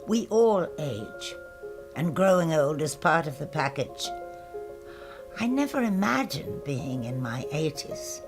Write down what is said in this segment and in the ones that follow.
We all age, and growing old is part of the package. I never imagined being in my 80s.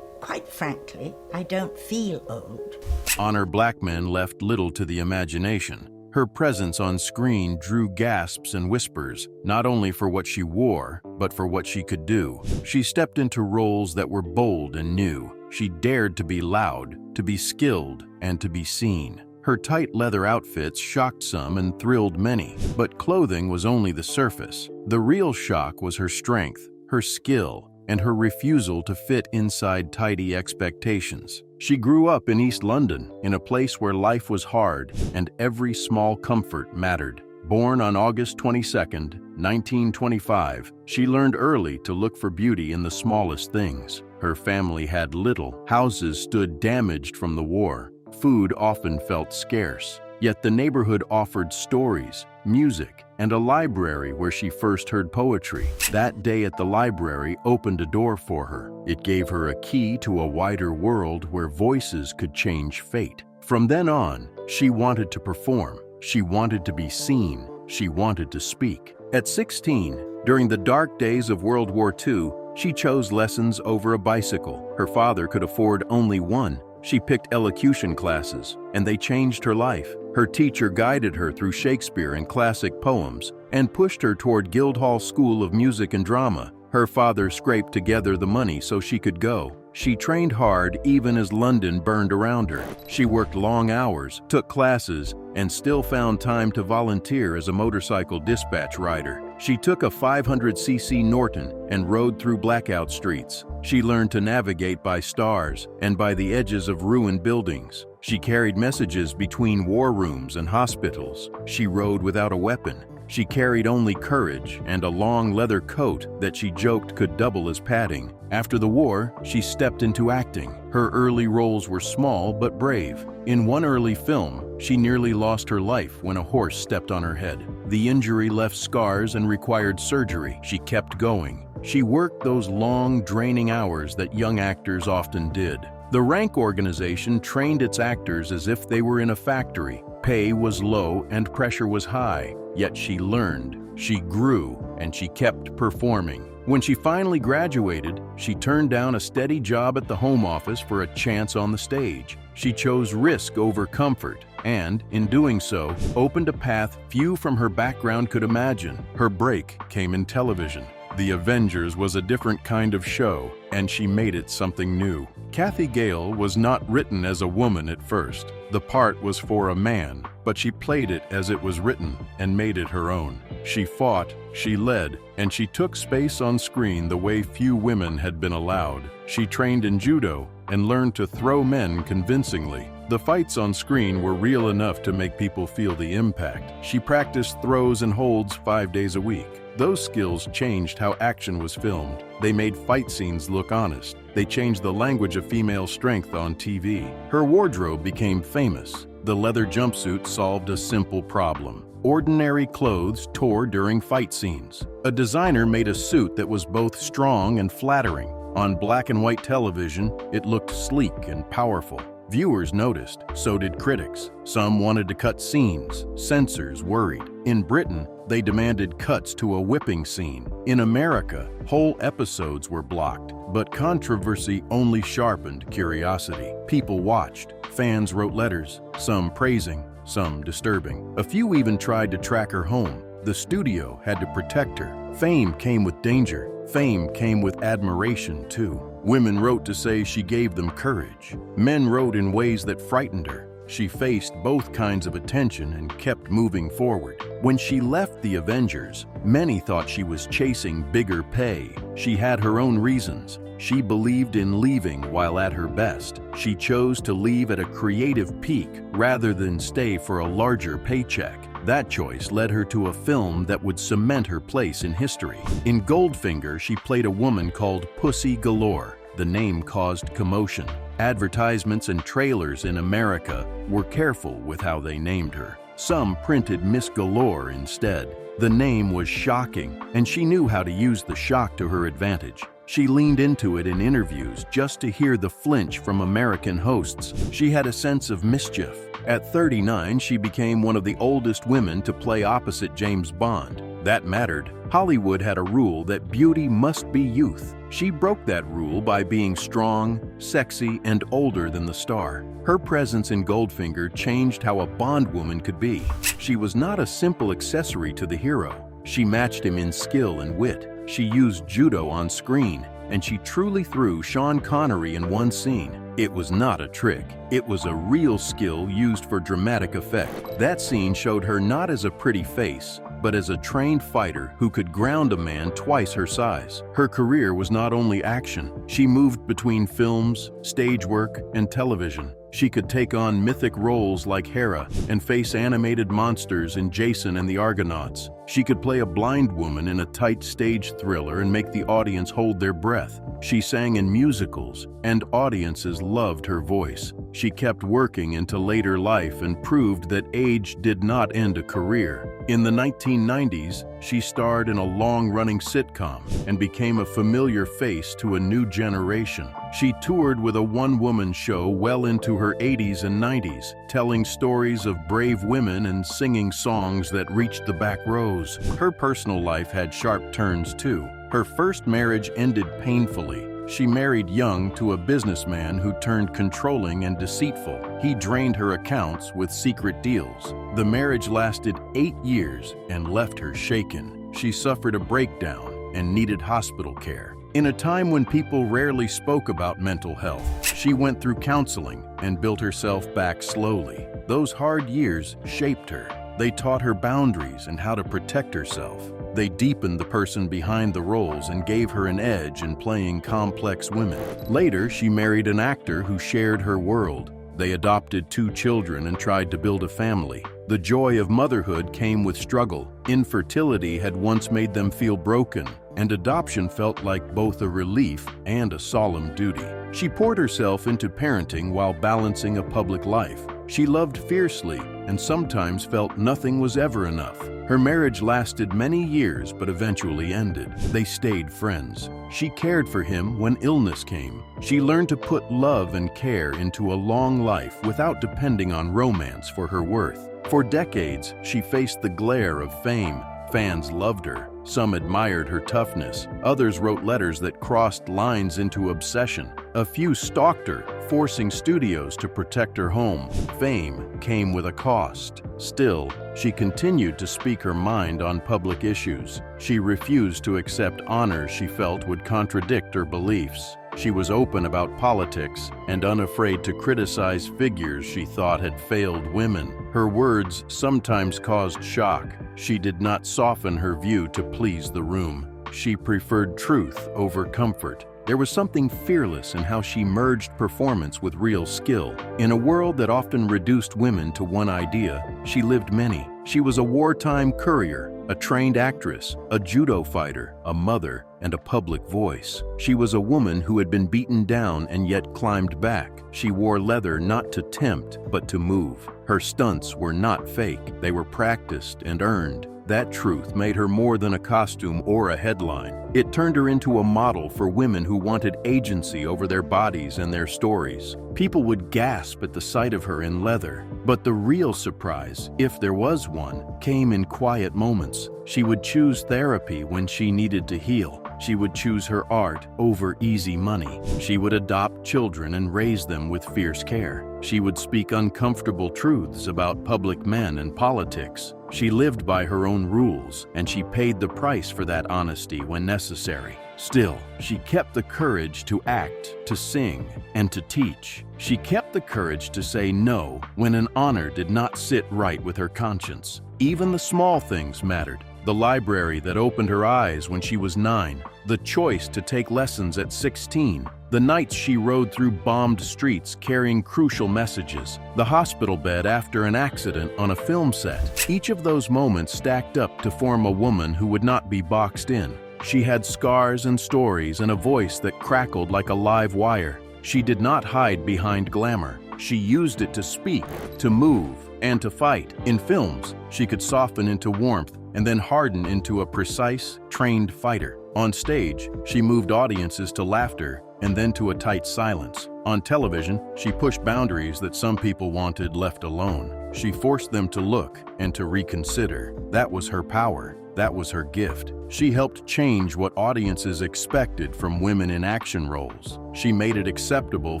Quite frankly, I don't feel old. Honor Blackman left little to the imagination. Her presence on screen drew gasps and whispers, not only for what she wore, but for what she could do. She stepped into roles that were bold and new. She dared to be loud, to be skilled, and to be seen. Her tight leather outfits shocked some and thrilled many, but clothing was only the surface. The real shock was her strength, her skill, and her refusal to fit inside tidy expectations. She grew up in East London, in a place where life was hard and every small comfort mattered. Born on August 22, 1925, she learned early to look for beauty in the smallest things. Her family had little. Houses stood damaged from the war. Food often felt scarce. Yet the neighborhood offered stories, music, and a library where she first heard poetry. That day at the library opened a door for her. It gave her a key to a wider world where voices could change fate. From then on, she wanted to perform. She wanted to be seen. She wanted to speak. At 16, during the dark days of World War II, she chose lessons over a bicycle. Her father could afford only one. She picked elocution classes, and they changed her life. Her teacher guided her through Shakespeare and classic poems, and pushed her toward Guildhall School of Music and Drama. Her father scraped together the money so she could go. She trained hard even as London burned around her. She worked long hours, took classes, and still found time to volunteer as a motorcycle dispatch rider. She took a 500cc Norton and rode through blackout streets. She learned to navigate by stars and by the edges of ruined buildings. She carried messages between war rooms and hospitals. She rode without a weapon. She carried only courage and a long leather coat that she joked could double as padding. After the war, she stepped into acting. Her early roles were small but brave. In one early film, she nearly lost her life when a horse stepped on her head. The injury left scars and required surgery. She kept going. She worked those long, draining hours that young actors often did. The rank organization trained its actors as if they were in a factory. Pay was low and pressure was high, yet she learned, she grew, and she kept performing. When she finally graduated, she turned down a steady job at the Home Office for a chance on the stage. She chose risk over comfort, and, in doing so, opened a path few from her background could imagine. Her break came in television. The Avengers was a different kind of show, and she made it something new. Kathy Gale was not written as a woman at first. The part was for a man, but she played it as it was written and made it her own. She fought, she led, and she took space on screen the way few women had been allowed. She trained in judo and learned to throw men convincingly. The fights on screen were real enough to make people feel the impact. She practiced throws and holds 5 days a week. Those skills changed how action was filmed. They made fight scenes look honest. They changed the language of female strength on TV. Her wardrobe became famous. The leather jumpsuit solved a simple problem. Ordinary clothes tore during fight scenes. A designer made a suit that was both strong and flattering. On black and white television, it looked sleek and powerful. Viewers noticed, so did critics. Some wanted to cut scenes. Censors worried. In Britain, they demanded cuts to a whipping scene. In America, whole episodes were blocked, but controversy only sharpened curiosity. People watched. Fans wrote letters, some praising, some disturbing. A few even tried to track her home. The studio had to protect her. Fame came with danger. Fame came with admiration, too. Women wrote to say she gave them courage. Men wrote in ways that frightened her. She faced both kinds of attention and kept moving forward. When she left the Avengers, many thought she was chasing bigger pay. She had her own reasons. She believed in leaving while at her best. She chose to leave at a creative peak rather than stay for a larger paycheck. That choice led her to a film that would cement her place in history. In Goldfinger, she played a woman called Pussy Galore. The name caused commotion. Advertisements and trailers in America were careful with how they named her. Some printed Miss Galore instead. The name was shocking, and she knew how to use the shock to her advantage. She leaned into it in interviews just to hear the flinch from American hosts. She had a sense of mischief. At 39, she became one of the oldest women to play opposite James Bond. That mattered. Hollywood had a rule that beauty must be youth. She broke that rule by being strong, sexy, and older than the star. Her presence in Goldfinger changed how a Bond woman could be. She was not a simple accessory to the hero. She matched him in skill and wit. She used judo on screen, and she truly threw Sean Connery in one scene. It was not a trick. It was a real skill used for dramatic effect. That scene showed her not as a pretty face, but as a trained fighter who could ground a man twice her size. Her career was not only action. She moved between films, stage work, and television. She could take on mythic roles like Hera and face animated monsters in Jason and the Argonauts. She could play a blind woman in a tight stage thriller and make the audience hold their breath. She sang in musicals, and audiences loved her voice. She kept working into later life and proved that age did not end a career. In the 1990s, she starred in a long-running sitcom and became a familiar face to a new generation. She toured with a one-woman show well into her 80s and 90s, telling stories of brave women and singing songs that reached the back rows. Her personal life had sharp turns too. Her first marriage ended painfully. She married young to a businessman who turned controlling and deceitful. He drained her accounts with secret deals. The marriage lasted 8 years and left her shaken. She suffered a breakdown and needed hospital care. In a time when people rarely spoke about mental health, she went through counseling and built herself back slowly. Those hard years shaped her. They taught her boundaries and how to protect herself. They deepened the person behind the roles and gave her an edge in playing complex women. Later, she married an actor who shared her world. They adopted 2 children and tried to build a family. The joy of motherhood came with struggle. Infertility had once made them feel broken, and adoption felt like both a relief and a solemn duty. She poured herself into parenting while balancing a public life. She loved fiercely and sometimes felt nothing was ever enough. Her marriage lasted many years but eventually ended. They stayed friends. She cared for him when illness came. She learned to put love and care into a long life without depending on romance for her worth. For decades, she faced the glare of fame. Fans loved her. Some admired her toughness. Others wrote letters that crossed lines into obsession. A few stalked her, forcing studios to protect her home. Fame came with a cost. Still, she continued to speak her mind on public issues. She refused to accept honors she felt would contradict her beliefs. She was open about politics and unafraid to criticize figures she thought had failed women. Her words sometimes caused shock. She did not soften her view to please the room. She preferred truth over comfort. There was something fearless in how she merged performance with real skill. In a world that often reduced women to one idea, she lived many. She was a wartime courier, a trained actress, a judo fighter, a mother, and a public voice. She was a woman who had been beaten down and yet climbed back. She wore leather not to tempt, but to move. Her stunts were not fake. They were practiced and earned. That truth made her more than a costume or a headline. It turned her into a model for women who wanted agency over their bodies and their stories. People would gasp at the sight of her in leather. But the real surprise, if there was one, came in quiet moments. She would choose therapy when she needed to heal. She would choose her art over easy money. She would adopt children and raise them with fierce care. She would speak uncomfortable truths about public men and politics. She lived by her own rules, and she paid the price for that honesty when necessary. Still, she kept the courage to act, to sing, and to teach. She kept the courage to say no when an honor did not sit right with her conscience. Even the small things mattered. The library that opened her eyes when she was 9, the choice to take lessons at 16, the nights she rode through bombed streets carrying crucial messages, the hospital bed after an accident on a film set. Each of those moments stacked up to form a woman who would not be boxed in. She had scars and stories and a voice that crackled like a live wire. She did not hide behind glamour. She used it to speak, to move, and to fight. In films, she could soften into warmth. and then harden into a precise, trained fighter. On stage, she moved audiences to laughter and then to a tight silence. On television, she pushed boundaries that some people wanted left alone. She forced them to look and to reconsider. That was her power. That was her gift. She helped change what audiences expected from women in action roles. She made it acceptable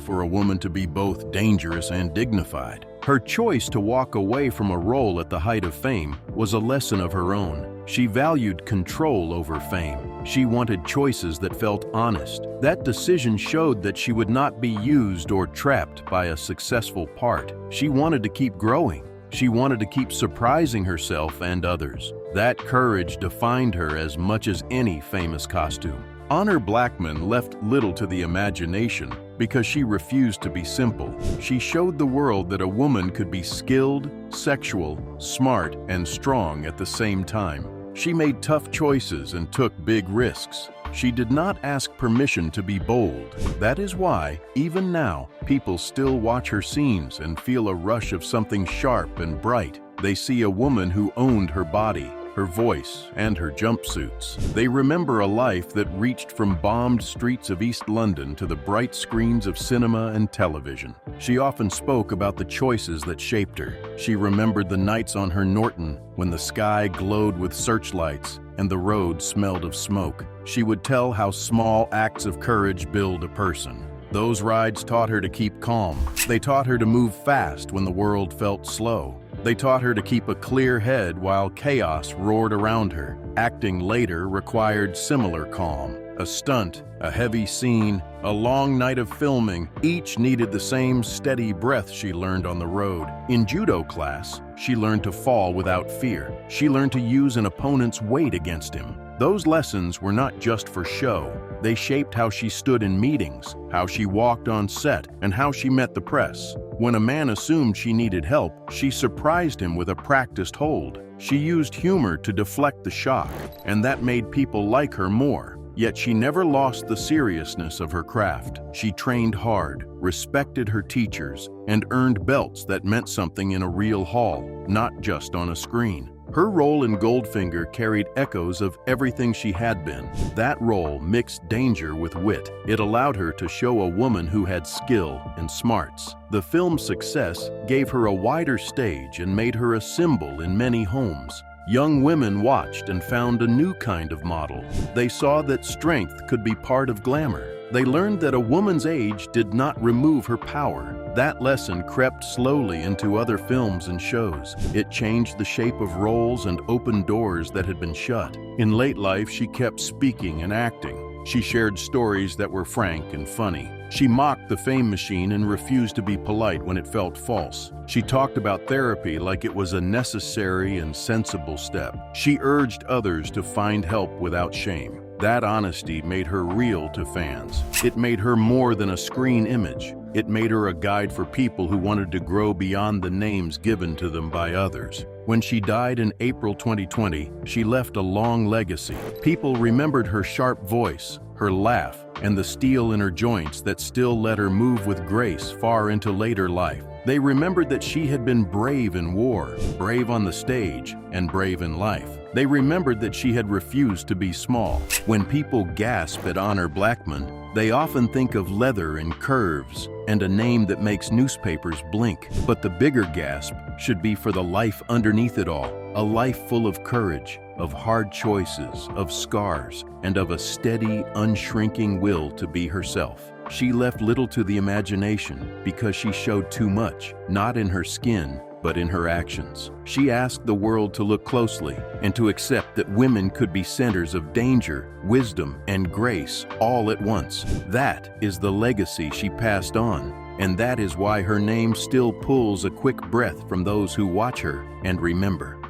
for a woman to be both dangerous and dignified. Her choice to walk away from a role at the height of fame was a lesson of her own. She valued control over fame. She wanted choices that felt honest. That decision showed that she would not be used or trapped by a successful part. She wanted to keep growing. She wanted to keep surprising herself and others. That courage defined her as much as any famous costume. Honor Blackman left little to the imagination because she refused to be simple. She showed the world that a woman could be skilled, sexual, smart, and strong at the same time. She made tough choices and took big risks. She did not ask permission to be bold. That is why, even now, people still watch her scenes and feel a rush of something sharp and bright. They see a woman who owned her body, her voice, and her jumpsuits. They remember a life that reached from bombed streets of East London to the bright screens of cinema and television. She often spoke about the choices that shaped her. She remembered the nights on her Norton when the sky glowed with searchlights and the road smelled of smoke. She would tell how small acts of courage build a person. Those rides taught her to keep calm. They taught her to move fast when the world felt slow. They taught her to keep a clear head while chaos roared around her. Acting later required similar calm. A stunt, a heavy scene, a long night of filming, each needed the same steady breath she learned on the road. In judo class, she learned to fall without fear. She learned to use an opponent's weight against him. Those lessons were not just for show. They shaped how she stood in meetings, how she walked on set, and how she met the press. When a man assumed she needed help, she surprised him with a practiced hold. She used humor to deflect the shock, and that made people like her more. Yet she never lost the seriousness of her craft. She trained hard, respected her teachers, and earned belts that meant something in a real hall, not just on a screen. Her role in Goldfinger carried echoes of everything she had been. That role mixed danger with wit. It allowed her to show a woman who had skill and smarts. The film's success gave her a wider stage and made her a symbol in many homes. Young women watched and found a new kind of model. They saw that strength could be part of glamour. They learned that a woman's age did not remove her power. That lesson crept slowly into other films and shows. It changed the shape of roles and opened doors that had been shut. In late life, she kept speaking and acting. She shared stories that were frank and funny. She mocked the fame machine and refused to be polite when it felt false. She talked about therapy like it was a necessary and sensible step. She urged others to find help without shame. That honesty made her real to fans. It made her more than a screen image. It made her a guide for people who wanted to grow beyond the names given to them by others. When she died in April 2020, she left a long legacy. People remembered her sharp voice, her laugh, and the steel in her joints that still let her move with grace far into later life. They remembered that she had been brave in war, brave on the stage, and brave in life. They remembered that she had refused to be small. When people gasp at Honor Blackman, they often think of leather and curves and a name that makes newspapers blink. But the bigger gasp should be for the life underneath it all, a life full of courage, of hard choices, of scars, and of a steady, unshrinking will to be herself. She left little to the imagination because she showed too much, not in her skin, but in her actions. She asked the world to look closely and to accept that women could be centers of danger, wisdom, and grace all at once. That is the legacy she passed on, and that is why her name still pulls a quick breath from those who watch her and remember.